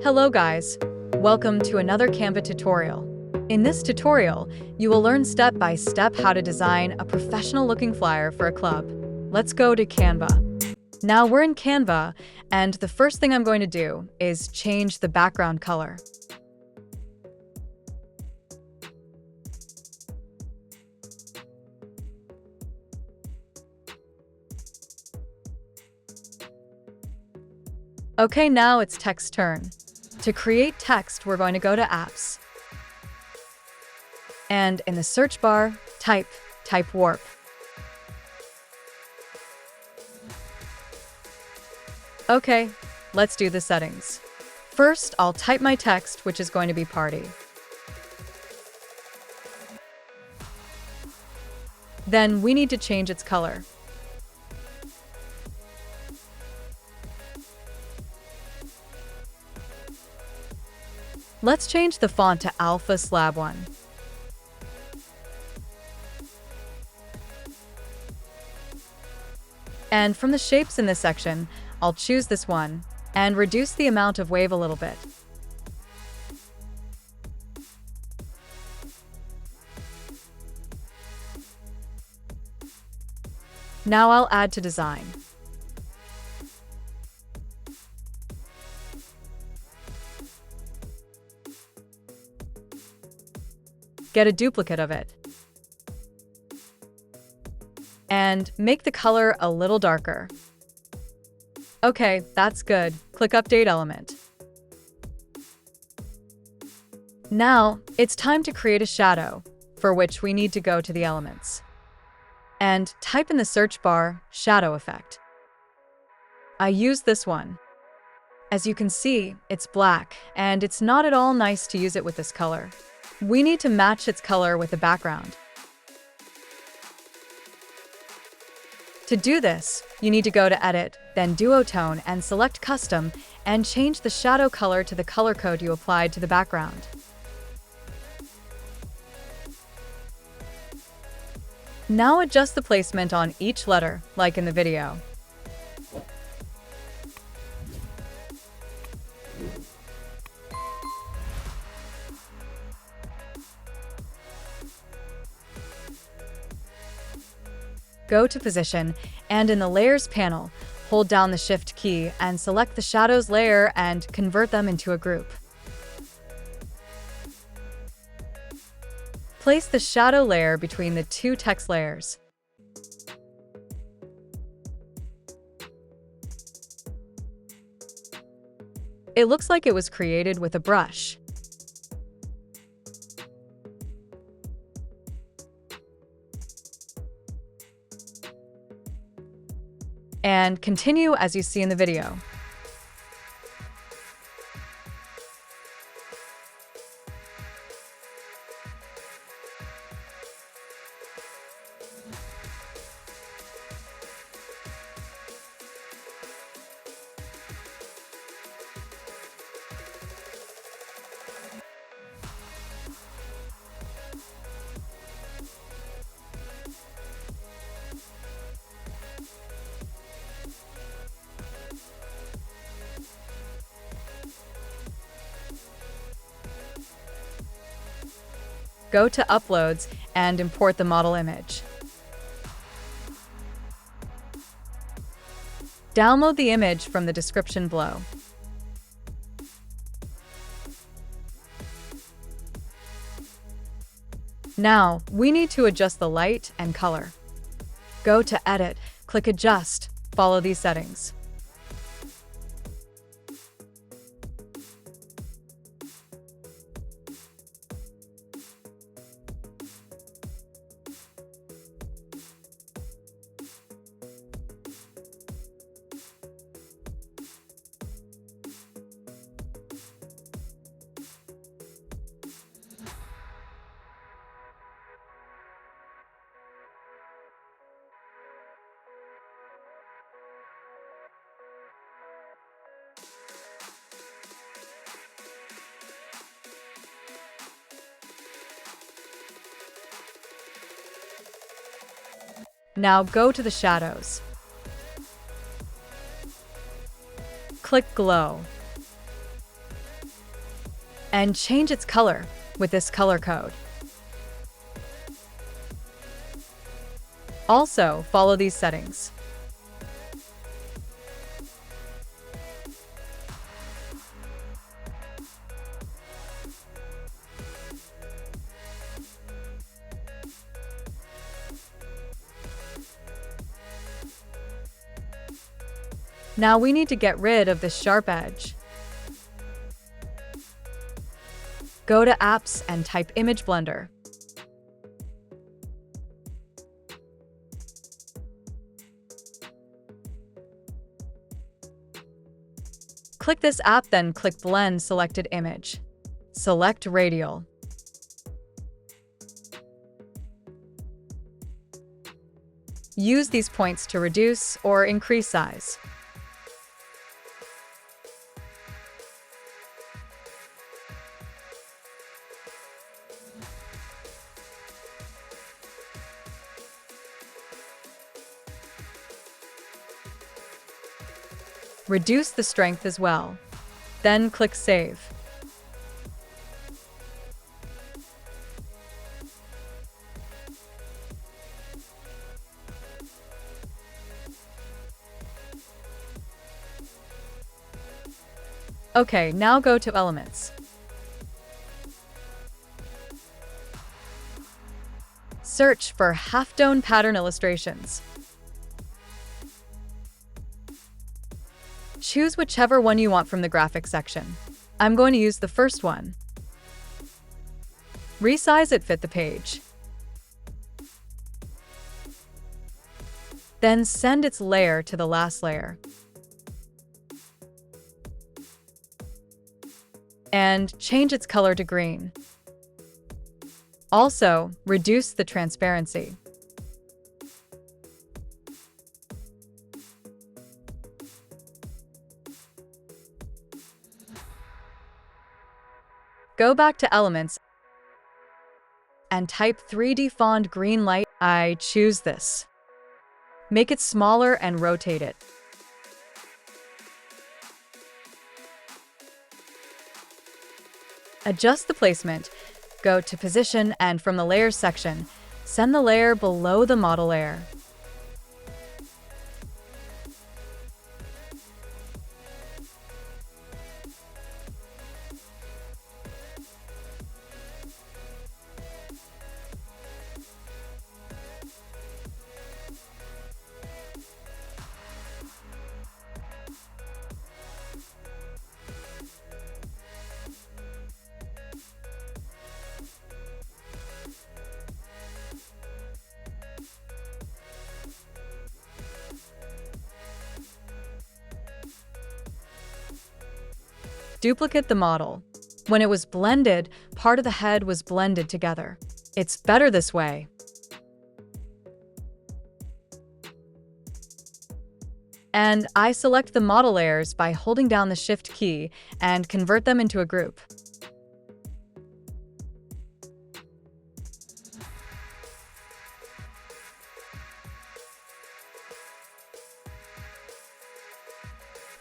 Hello guys, welcome to another Canva tutorial. In this tutorial, you will learn step by step how to design a professional looking flyer for a club. Let's go to Canva. Now we're in Canva, and the first thing I'm going to do is change the background color. Okay, now it's text's turn. To create text, we're going to go to Apps. And in the search bar, type Warp. Okay, let's do the settings. First, I'll type my text, which is going to be party. Then we need to change its color. Let's change the font to Alpha Slab 1. And from the shapes in this section, I'll choose this one and reduce the amount of wave a little bit. Now I'll add to design. Get a duplicate of it. And make the color a little darker. Okay, that's good. Click Update Element. Now, it's time to create a shadow, for which we need to go to the elements. And type in the search bar, Shadow Effect. I use this one. As you can see, it's black, and it's not at all nice to use it with this color. We need to match its color with the background. To do this, you need to go to Edit, then Duotone and select Custom and change the shadow color to the color code you applied to the background. Now adjust the placement on each letter, like in the video. Go to Position, and in the Layers panel, hold down the Shift key and select the Shadows layer and convert them into a group. Place the shadow layer between the two text layers. It looks like it was created with a brush. And continue as you see in the video. Go to Uploads and import the model image. Download the image from the description below. Now, we need to adjust the light and color. Go to Edit, click Adjust, follow these settings. Now go to the shadows. Click Glow. and change its color with this color code. Also, follow these settings. Now we need to get rid of this sharp edge. Go to Apps and type Image Blender. Click this app, then click Blend Selected Image. Select Radial. Use these points to reduce or increase size. Reduce the strength as well. Then click Save. Okay, now go to Elements. Search for half-tone pattern illustrations. Choose whichever one you want from the graphics section. I'm going to use the first one. Resize it fit the page. Then send its layer to the last layer. And change its color to green. Also, reduce the transparency. Go back to Elements and type 3D Font Green Light. I choose this. Make it smaller and rotate it. Adjust the placement. Go to Position and from the Layers section, send the layer below the model layer. Duplicate the model. When it was blended, part of the head was blended together. It's better this way. And I select the model layers by holding down the Shift key and convert them into a group.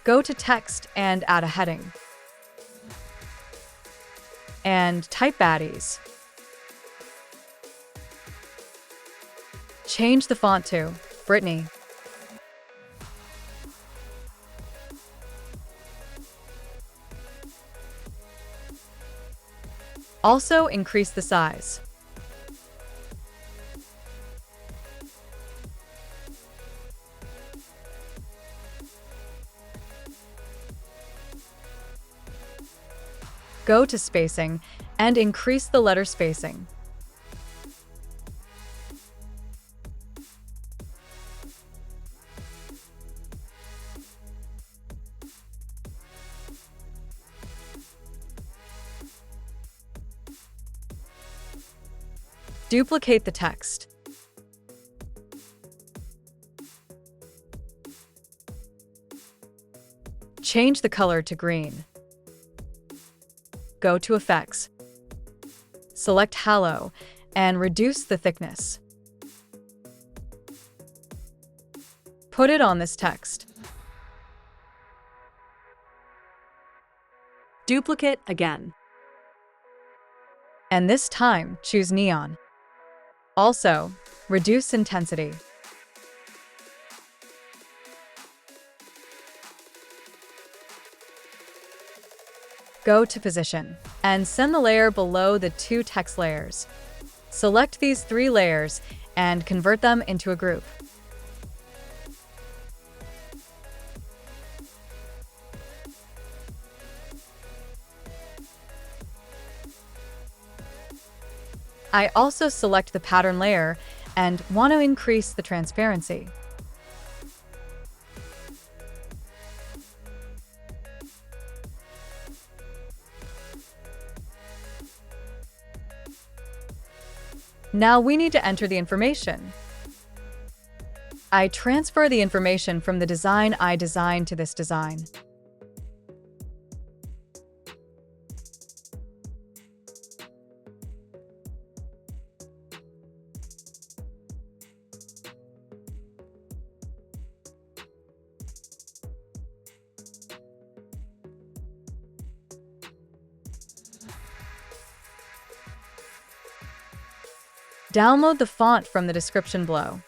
Go to Text and add a heading. And type Baddies. Change the font to Brittany. Also, increase the size. Go to Spacing and increase the letter spacing. Duplicate the text. Change the color to green. Go to Effects. Select Halo and reduce the thickness. Put it on this text. Duplicate again. And this time, choose neon. Also, reduce intensity. Go to Position, and send the layer below the two text layers. Select these 3 layers and convert them into a group. I also select the pattern layer and want to increase the transparency. Now we need to enter the information. I transfer the information from the design I designed to this design. Download the font from the description below.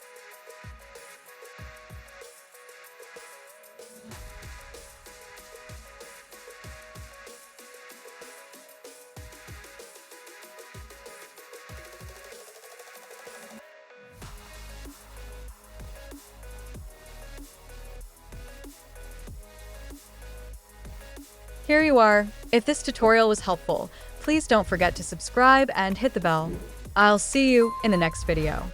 Here you are. If this tutorial was helpful, please don't forget to subscribe and hit the bell. I'll see you in the next video.